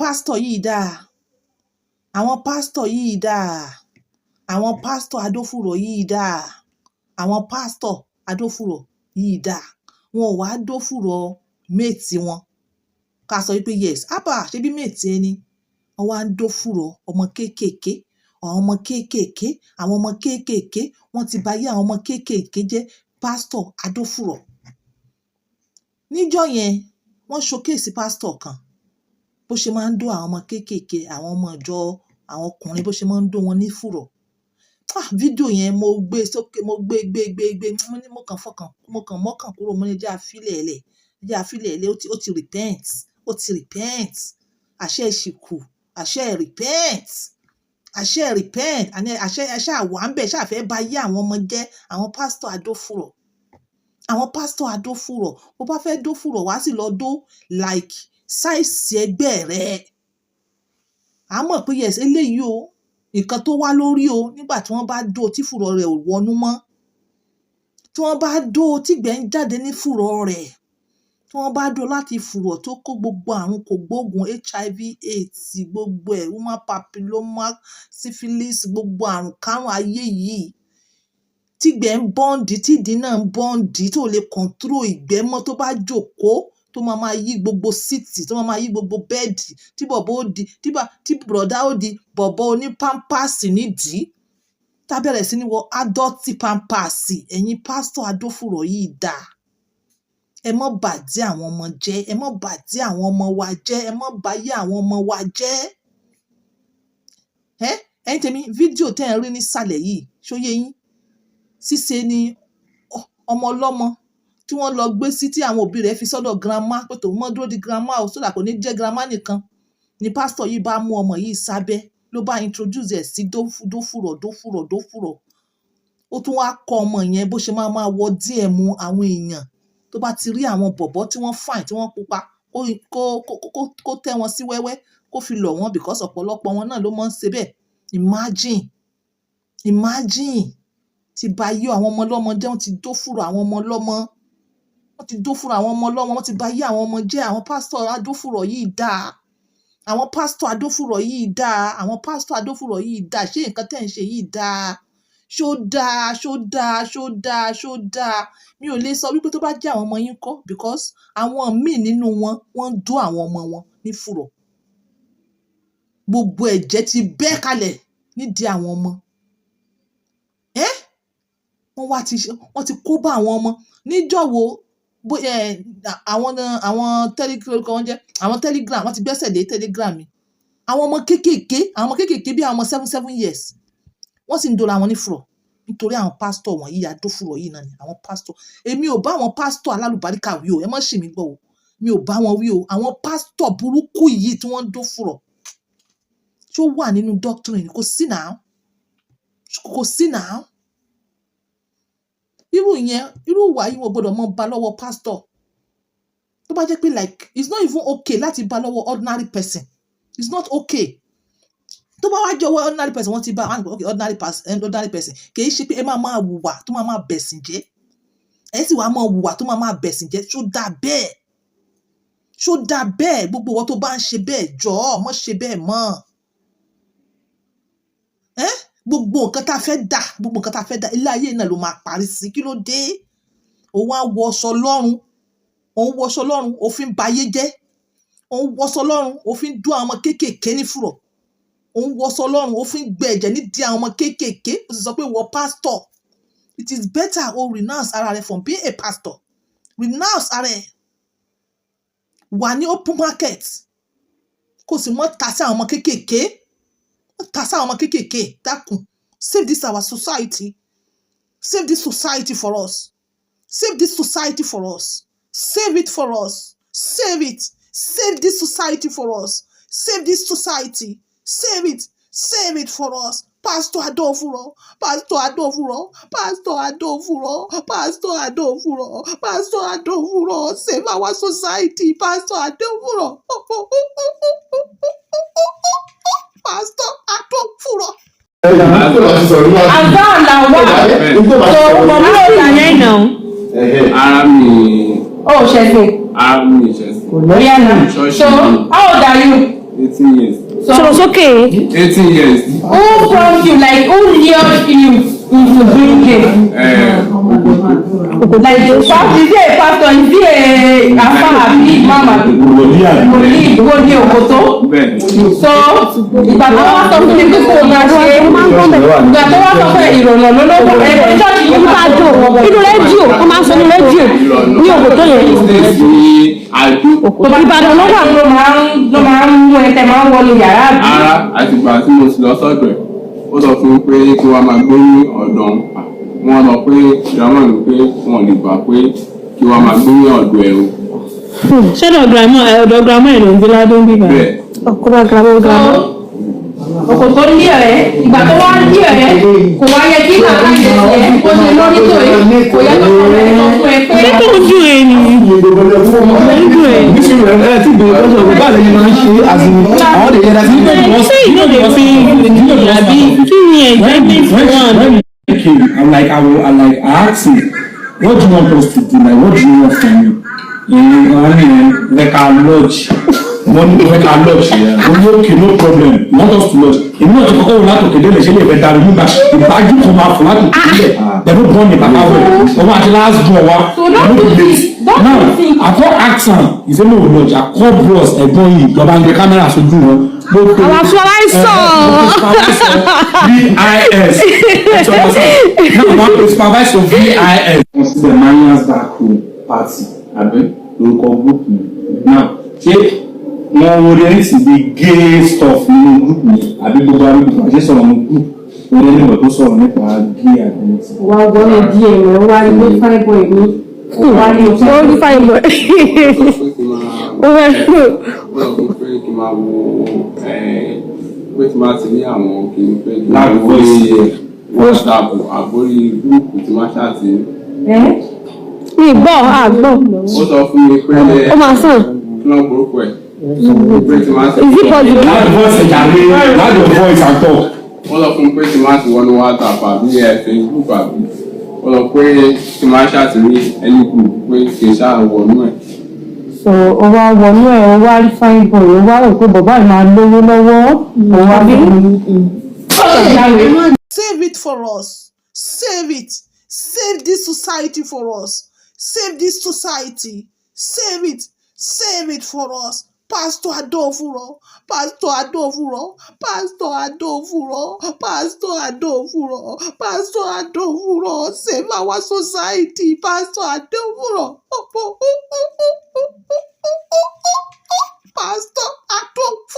pásítọ̀ yìí dáa. Àwọn pásítọ̀ yìí dáa. Àwọn pásítọ̀ Adófùrọ̀ yìí dáa. Àwọn pásítọ̀ Adófùrọ̀ yìí dáa. Wọn ò wá dófùrọ̀ méètì wọn. Ká sọ wípé yes, àbá ṣebí méètì ẹni. Wọ́n wá ń dófùrọ̀ ọmọ kéékèèké. Àwọn ọmọ kéékèèké. Àwọn ọmọ kéékèèké. Wọ́n ti ba ayé àwọn ọmọ kéékèèké jẹ́. Pásítọ̀ Adófùrọ̀. Níjọ́ yẹn, wọ́n showcase pásítọ̀ kan. Bó ṣe máa ń dó àwọn ọmọ kéékèèké, àwọn ọmọ ìjọ, àwọn ọkùnrin bó ṣe máa ń dó wọn ní fùrọ̀. Fídíò yẹn mo gbé sókè, mo gbé. Mo kàn mọ́kàn kúrò, mo ní jẹ́ àfilẹ̀ ẹ̀lẹ̀. Jẹ́ àfilẹ̀ ẹ̀lẹ̀, ó ti repent. Ó ti repent. Àṣẹ ìṣìkù. Àṣẹ repent. Àṣẹ repent. Àṣẹ àwa ń bẹ̀ ṣàfẹ́ bá yé àwọn ọmọ jẹ́ àwọn pásítọ̀ Adófùrọ̀. Àwọn pásítọ̀ Adófùrọ̀. Bó bá fẹ́ dófùrọ̀ wá sì lọ dó like size ẹgbẹ́ rẹ̀. A mọ̀ pé yes, eléyìí o, nǹkan tó wá lórí o nígbà tí wọ́n bá dó tí fùrọ̀ rẹ̀ ò wọnú mọ́. Tí wọ́n bá dó tí ìgbẹ́ ń jáde ní fùrọ̀ rẹ̀. Tí wọ́n bá dó láti fùrọ̀ tó kó gbogbo àrùn kògbóògùn HIV, AIDS, gbogbo ẹ̀, human papilloma, syphilis, gbogbo àrùn kárùn ayé yìí. Tí ìgbẹ́ ń bọ́ǹdì, tí ìdí náà ń bọ́ǹdì tó lè control ìgbẹ́ mọ́ tó bá jókòó, tó máa yí gbogbo síìtì, tó máa yí gbogbo bẹ́ẹ̀dì, tí bọ̀bọ̀ ó di, tí bùrọ̀dá ó di bọ̀bọ̀ oní pampasì nídìí. Tá bẹ̀rẹ̀ sí ní wọ adult pampasì. Ẹ̀yin pásítọ̀ Adófùrọ̀ yìí dáa. Ẹ má bàjẹ́ àwọn ọmọ jẹ́. Ẹ má bàjẹ́ àwọn ọmọ wa jẹ́. Ẹ má báyé àwọn ọmọ wa jẹ́. Ẹ̀yin tèmi, fídíò tẹ́ ẹ̀ ń rí nísàlẹ̀ yìí, ṣó yé yín? Ṣíṣe ni ọmọ ọlọ́mọ tí wọ́n lọ gbé sí tí àwọn òbí rẹ̀ fi sọ́dọ̀ grandma pé tòun mọ́ dúró di grandma o sódà kò ní jẹ́ grandma nìkan. Ni pásítọ̀ yìí bá mú ọmọ yìí sábẹ́ ló bá introduce ẹ̀ sí dófùrọ̀. Ó tún wá kọ́ ọmọ yẹn bó ṣe máa wọ díẹ̀ mu àwọn èèyàn tó bá ti rí àwọn bọ̀bọ́ tí wọ́n fine tí wọ́n pupa kó tẹ́ wọn sí wẹ́wẹ́ kó fi lọ̀ wọ́n because ọ̀pọ̀lọpọ̀ wọn náà ló máa ń ṣe bẹ́ẹ̀. Imagine ti ba ayé àwọn ọmọ ọlọ́mọ jẹ́. Wọ́n ti dófùrọ̀ àwọn ọmọ ọlọ́mọ. Wọ́n ti dófùrọ̀ àwọn ọmọ ọlọ́mọ. Wọ́n ti ba ayé àwọn ọmọ jẹ́. Àwọn pásítọ̀ Adófùrọ̀ yìí dáa. Àwọn pásítọ̀ Adófùrọ̀ yìí dáa. Àwọn pásítọ̀ Adófùrọ̀ yìí dáa. Ṣé nǹkan tẹ́ ń ṣe yìí dáa? Ṣó dáa? Mi ò lè sọ wípé tó bá jẹ́ àwọn ọmọ yín kọ́ because àwọn míì nínú wọn, wọ́n ń dó àwọn ọmọ wọn ní fùrọ̀. Gbogbo ẹ̀jẹ̀ ti bẹ́ kalẹ̀ nídìí àwọn ọmọ. Wọ́n ti kó bá àwọn ọmọ. Níjọ́ wo àwọn Telegram wọ́n ti gbẹ́sẹ̀ lé Telegram mi. Àwọn ọmọ kéékèèké bí àwọn ọmọ 7 years. Wọ́n sì ń dóra wọn ní fùrọ̀ nítorí àwọn pásítọ̀ wọ̀nyí Adófùrọ̀ yìí náà ni àwọn pásítọ̀. Èmi ò bá àwọn pásítọ̀ alálùbáríkà wí o. Ẹ má ṣì mí gbọ́ o. Mi ò bá wọn wí o. Àwọn pásítọ̀ burúkú yìí tí wọ́n ń dófùrọ̀. Ṣó wà nínú doctrine? Kò sí náà. Irú ìwà yìí wọ́n gbọ́dọ̀ mọ́ bá lọ́wọ́ pásítọ̀. Tó bá jẹ́ pé like it's not even okay láti bá lọ́wọ́ ordinary person. It's not okay. Tó bá wá jẹ́ ordinary person wọ́n ti bá okay ordinary person kì í ṣe pé ẹ máa hùwà tó máa bẹ̀sìn jẹ́. Ẹ sì wá máa hùwà tó máa bẹ̀sìn jẹ́. Ṣó dà bẹ́ẹ̀? Gbogbo wọn tó bá ń ṣe bẹ́ẹ̀ jọ̀ọ́ mọ́ ṣe bẹ́ẹ̀ mọ́. Gbogbo nǹkan tá a fẹ́ dà ilé ayé náà ló máa parí sí. Kí ló dé? Ó wá wọṣọ lọ́rùn òfin bayé jẹ́. Ó ń wọṣọ lọ́rùn òfin dún àwọn ọmọ kéékèèké ní fùrọ̀. Ó ń wọṣọ lọ́rùn òfin gbẹ ẹ̀jẹ̀ nídìí àwọn ọmọ kéékèèké. Ó sì sọ pé wọ pastor. It is better o renounce ara rẹ from being a pastor. Renounce ara ẹ. Wà ní open market. Kò sì mọ́ ta sí àwọn ọmọ kéékèèké. Dákun. Save this our society. Save this society for us. Save this society for us. Save it for us. Save it. Save this society for us. Save this society. Save it. Save it for us. Pastor Adófùrọ̀. Save our society. Pastor Adófùrọ̀. Pastor Adófùrọ̀. Àgbà làwọn tó mọ̀mọ́ ìlànà náà. Ara mi. Oh, ṣẹ̀ṣẹ̀. Ara mi ṣẹ̀ṣẹ̀. So, how old are you? 18 years. So it's okay. 18 years. Who brought you? Like who lured you into drinking? Like is he a pastor? Is he a afa abi mama? Wòlíì Òkòtó. So ìgbà tó wá sọ fún mi pé kò máa ṣe ìgbà tó wá sọ fún ìrọ̀lọ́ lọ́wọ́ ẹgbẹ́ ìjọ́jú yìí máa dùn Inú rédíò, wọ́n máa ń sọ ní rédíò ní Òkòtó yẹn. Ìbàdàn ló wà. ló máa ń mú ẹtẹ máa ń wọlé yàrá àbí. Ara àtìgbà tí mo sì lọ sọ́dọ̀ ẹ̀ ó sọ fún mi pé kí wọ́n máa gbé ní ọ̀dọ̀ wọn lọ pé ìdámọ̀ mi pé wọn lè gbà pé kí wọ́n máa gbé ní ọ̀dọ̀ ẹ̀ o. Ṣé ọ̀dọ̀ girama ẹ̀ ló ń gbé ládùn bíbá? Bẹ́ẹ̀. Ọkùnrin girama. Òkòtó ní ọ̀rẹ́ ìgbà tó wá ní ọ̀rẹ́ kò wá yẹ kí bàbá yẹn tiẹ̀ kó ṣe lórí tó yẹ kò yẹ kó rẹ̀ lọ fún ẹ pé. Ṣé kò ń dùn ẹ́ ni? Tí ìbéèrè lọ́sọ̀ ọ̀gbọ́n báyìí ni máa ń ṣe àzìmí àwọn lè yẹra sí ilé ìwọ̀n Ṣé ìdílé fi àbí kí ni ẹ̀jẹ̀ bí fún I'm like, I ask him, what do you want us to do? Like, what do you want from me? Like our lodge. Money like our lodge. Okay, no problem. You want us to lodge? You know what? Oh, not okay. Then they say they better remember. The bag you come out from that to kill it. They don't burn the back away. Oh, what the last drawer? So don't do this. Now, I call accent. He said no lodge. I call bros. I go in. The bang the camera so do one. Àwọn afọláìsàn. VIS. Now, one is supervisor VIS. Consider Mayans back home party. Abi, local group. Now, ṣé wọ́n wo ní sí the gay stuff nínú group ni àbí gbogbo àwọn ìgbà ṣe sọ̀rọ̀ ní group wọ́n ní ìwọ̀n tó sọ̀rọ̀ nípa gay identity. wà á gbọ́ ní díẹ̀ rẹ̀ wá rí pé fine boy ní wà á rí ọ̀sán. Ó ní fine boy. Ó fẹ́ lò. Wọ́n sọ pé kí n máa wo pé tí máa ti ní àwọn kìíní pé kí n máa Láàbù wo voice. WhatsApp àbórí gúrúùpù tí máa ṣáàtì. Mi gbọ́, àgbọ̀. Ó sọ fún mi pé Ó máa sàn. kí wọ́n gbórúkọ ẹ̀ pé tí máa ti. Is it possible? Láàbù voice ìjàre láàbù voice àtọ̀. Wọ́n sọ fún mi pé tí máa ti wọnú WhatsApp àbí Facebook àbí wọ́n sọ pé tí máa ṣáàtì ní ẹni group pé kì í ṣáà wọnú ẹ̀. so ó wá wọnú ẹ̀ ó wá rí fine boy ó wá rò pé bàbá ẹ̀ máa lówó lọ́wọ́ ó wá bí. Save it for us. Save it. Save this society for us. Save this society. Save it. Save it for us. Pastor Adofuro. Pastor Adofuro. Pastor Adofuro. Pastor Adofuro. Pastor Adofuro. Save our society. Pastor Adofuro. Pastor Adofuro.